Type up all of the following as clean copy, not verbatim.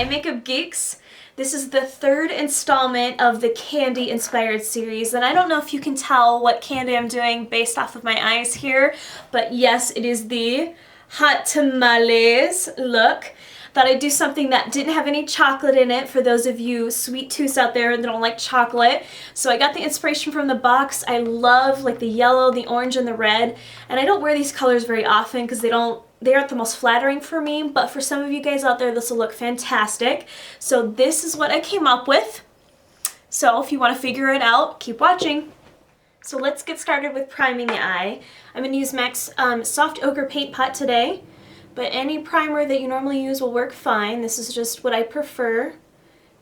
Hi Makeup Geeks! This is the third installment of the candy inspired series, and I don't know if you can tell what candy I'm doing based off of my eyes here, but yes, it is the hot tamales look. Thought I'd do something that didn't have any chocolate in it for those of you sweet tooths out there that don't like chocolate. So I got the inspiration from the box. I love like the yellow, the orange, and the red, and I don't wear these colors very often because they aren't the most flattering for me, but for some of you guys out there, this will look fantastic. So this is what I came up with. So if you want to figure it out, keep watching. So let's get started with priming the eye. I'm going to use MAC's Soft Ochre Paint Pot today, but any primer that you normally use will work fine. This is just what I prefer.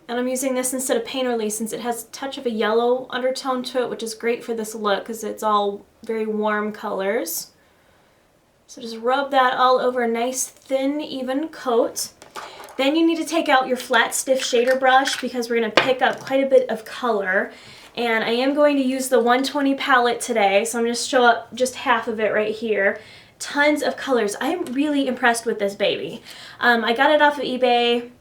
And I'm using this instead of Painterly since it has a touch of a yellow undertone to it, which is great for this look because it's all very warm colors. So just rub that all over a nice thin even coat. Then you need to take out your flat stiff shader brush because we're going to pick up quite a bit of color. And I am going to use the 120 palette today, so I'm going to show up just half of it right here. Tons of colors. I'm really impressed with this baby. I got it off of eBay,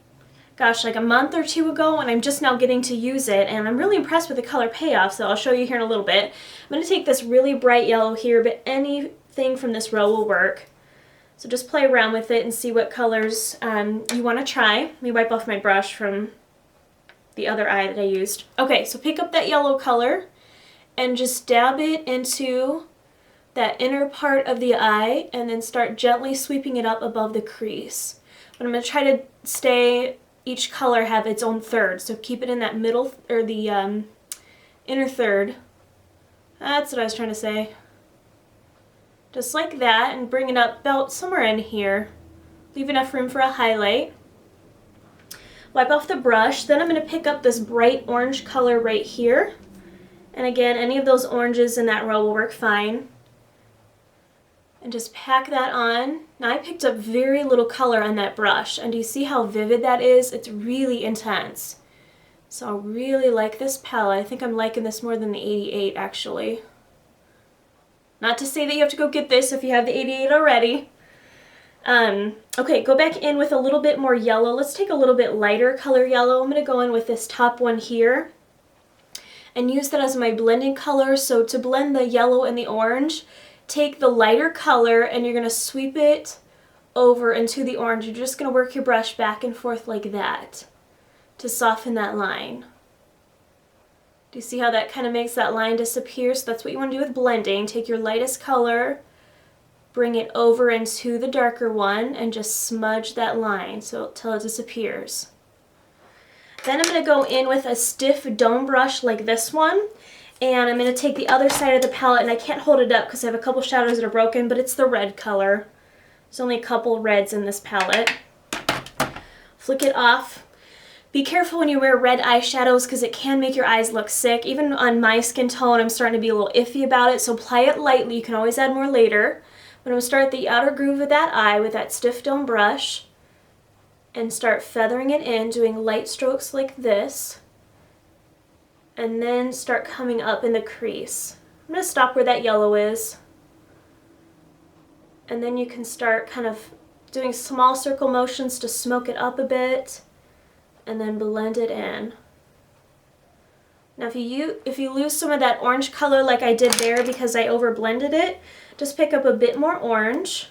gosh, like a month or two ago, and I'm just now getting to use it, and I'm really impressed with the color payoff, so I'll show you here in a little bit. I'm going to take this really bright yellow here, but anything from this row will work. So just play around with it and see what colors you want to try. Let me wipe off my brush from the other eye that I used. Okay, so pick up that yellow color and just dab it into that inner part of the eye and then start gently sweeping it up above the crease. But I'm going to try to stay, each color have its own third, so keep it in that middle, or the inner third. That's what I was trying to say. Just like that, and bring it up about somewhere in here. Leave enough room for a highlight. Wipe off the brush, then I'm going to pick up this bright orange color right here. And again, any of those oranges in that row will work fine. And just pack that on. Now I picked up very little color on that brush, and do you see how vivid that is? It's really intense. So I really like this palette. I think I'm liking this more than the 88 actually. Not to say that you have to go get this if you have the 88 already. Okay, go back in with a little bit more yellow. Let's take a little bit lighter color yellow. I'm going to go in with this top one here and use that as my blending color. So to blend the yellow and the orange, take the lighter color and you're going to sweep it over into the orange. You're just going to work your brush back and forth like that to soften that line. Do you see how that kind of makes that line disappear? So that's what you want to do with blending. Take your lightest color, bring it over into the darker one, and just smudge that line till it disappears. Then I'm going to go in with a stiff dome brush like this one, and I'm going to take the other side of the palette, and I can't hold it up because I have a couple shadows that are broken, but it's the red color. There's only a couple reds in this palette. Flick it off. Be careful when you wear red eyeshadows because it can make your eyes look sick. Even on my skin tone, I'm starting to be a little iffy about it, so apply it lightly. You can always add more later. But I'm going to start at the outer groove of that eye with that stiff dome brush and start feathering it in, doing light strokes like this, and then start coming up in the crease. I'm going to stop where that yellow is, and then you can start kind of doing small circle motions to smoke it up a bit, and then blend it in. Now if you lose some of that orange color like I did there because I over blended it, just pick up a bit more orange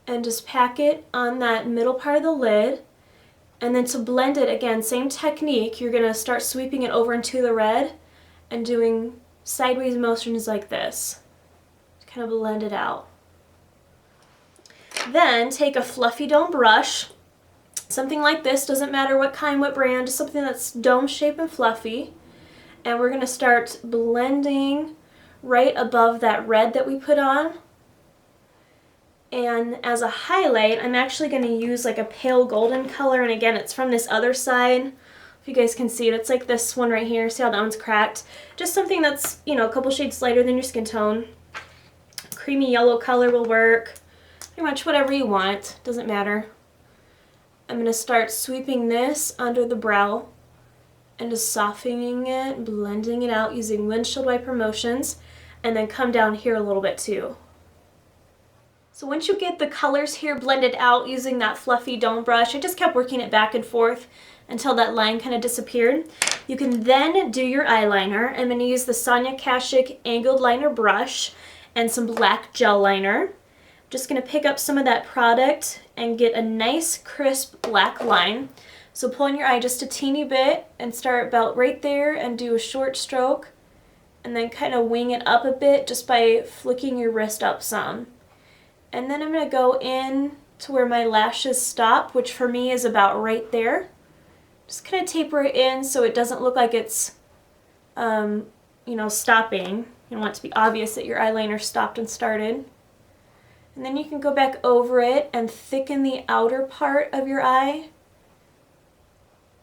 and just pack it on that middle part of the lid. And then to blend it, again, same technique, you're going to start sweeping it over into the red and doing sideways motions like this to kind of blend it out. Then take a fluffy dome brush, something like this, doesn't matter what kind, what brand, just something that's dome shaped and fluffy. And we're going to start blending right above that red that we put on. And as a highlight, I'm actually going to use like a pale golden color, and again, it's from this other side. If you guys can see it, it's like this one right here. See how that one's cracked? Just something that's, you know, a couple shades lighter than your skin tone. Creamy yellow color will work. Pretty much whatever you want, doesn't matter. I'm going to start sweeping this under the brow and just softening it, blending it out using windshield wiper motions, and then come down here a little bit too. So once you get the colors here blended out using that fluffy dome brush, I just kept working it back and forth until that line kind of disappeared. You can then do your eyeliner. I'm going to use the Sonia Kashuk angled liner brush and some black gel liner. I'm just going to pick up some of that product and get a nice crisp black line. So pull in your eye just a teeny bit and start about right there and do a short stroke and then kind of wing it up a bit just by flicking your wrist up some. And then I'm going to go in to where my lashes stop, which for me is about right there. Just kind of taper it in so it doesn't look like it's, stopping. You want it to be obvious that your eyeliner stopped and started. And then you can go back over it and thicken the outer part of your eye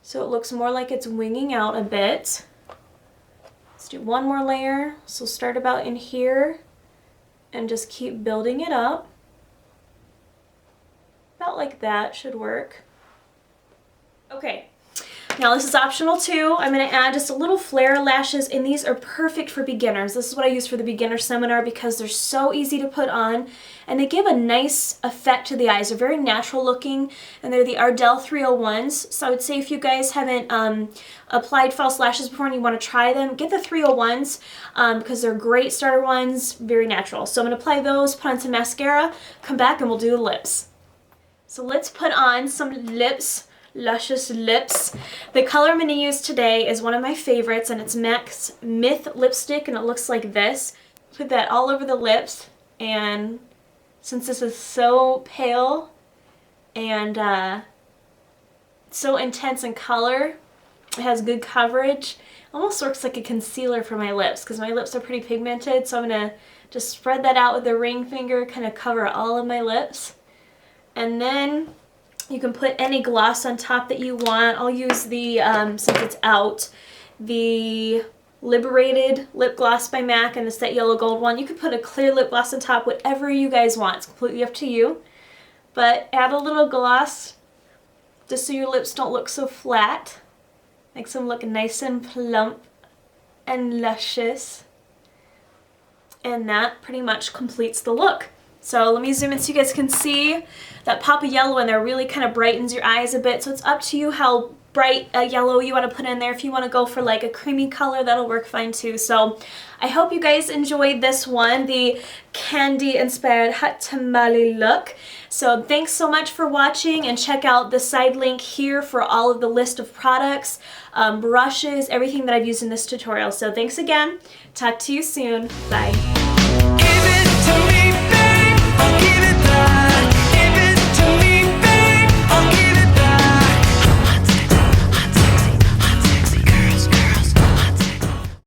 so it looks more like it's winging out a bit. Let's do one more layer. So start about in here and just keep building it up. About like that should work. Okay. Now this is optional too. I'm going to add just a little flare lashes, and these are perfect for beginners. This is what I use for the beginner seminar because they're so easy to put on and they give a nice effect to the eyes. They're very natural looking and they're the Ardell 301s. So I would say if you guys haven't applied false lashes before and you want to try them, get the 301s because they're great starter ones, very natural. So I'm going to apply those, put on some mascara, come back and we'll do the lips. So let's put on some lips. Luscious lips. The color I'm going to use today is one of my favorites, and it's MAC's Myth lipstick, and it looks like this. Put that all over the lips, and since this is so pale and so intense in color, it has good coverage. Almost works like a concealer for my lips because my lips are pretty pigmented, so I'm going to just spread that out with the ring finger, kind of cover all of my lips. And then you can put any gloss on top that you want. I'll use the, since it's out, the Liberated lip gloss by MAC, and it's that yellow gold one. You could put a clear lip gloss on top, whatever you guys want. It's completely up to you. But add a little gloss just so your lips don't look so flat. Makes them look nice and plump and luscious. And that pretty much completes the look. So let me zoom in so you guys can see that pop of yellow in there really kind of brightens your eyes a bit. So it's up to you how bright yellow you want to put in there. If you want to go for like a creamy color, that'll work fine too. So I hope you guys enjoyed this one, the candy inspired hot tamale look. So thanks so much for watching, and check out the side link here for all of the list of products, brushes, everything that I've used in this tutorial. So thanks again. Talk to you soon. Bye.